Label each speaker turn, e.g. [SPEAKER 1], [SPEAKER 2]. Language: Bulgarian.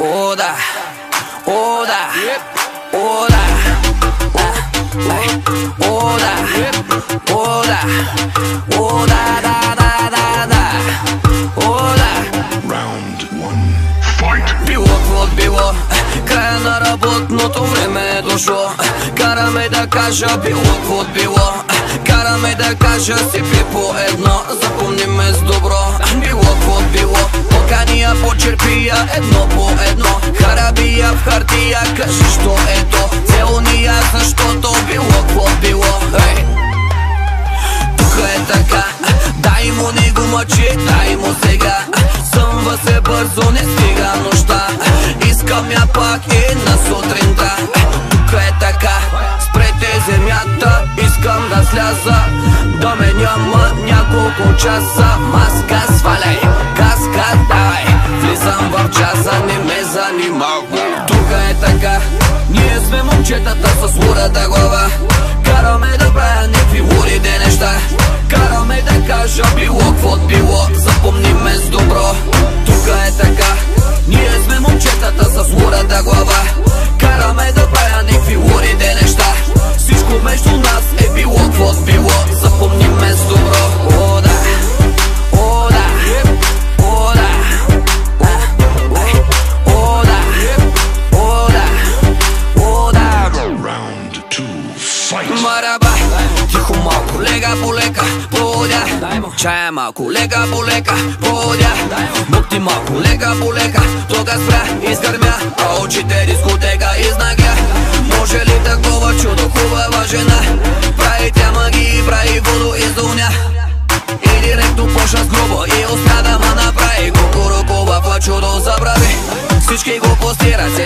[SPEAKER 1] О, да, о, да, о, да, о, да, о, да, о, да, да, да, да, да, о, да.
[SPEAKER 2] Round one, fight!
[SPEAKER 1] Било какво било, края на работното време е дошло. Караме да кажа било какво било, караме да кажа си пи по едно. Запомни ме с добро, било какво било. Покания по черпия едно по едно, харабия в хартия, кажи що е то. Целуния защото било какво било. Hey. Тук е така, дай му не го мъчи, дай му сега. Съмва се бързо, не стига нощта, искам я пак и на сутринта. Тук е така, спрете земята, искам да сляза, да ме няма няколко часа. Маска сваляй, каска давай, влизам в джаза, не ме занимавай. Тук е така, ние сме момчетата с лудата глава, караме да правя някакви лудите неща, караме да кажа било какво било, запомни ме с добро. Тук е така, ние сме момчетата с лудата глава, караме да правя някакви лудите неща, всичко между нас е било какво било, запомни ме с добро. О, да, о, да, о, да, о, да, о, да, о, да.
[SPEAKER 2] Round two, fight!
[SPEAKER 1] Мараба, тихо малко, лега по лека, подя. Чая малко, лега по лека, подя. Букти малко, лега по лека, тога спря, изгърмя, а очите дискотека изнагя. Може ли такова чудо, хубава жена, прави тя магии, прави водо из дуня. И директно почна с грубо и успя да ма направи кукурукова в чудо забрави. Всички го постират,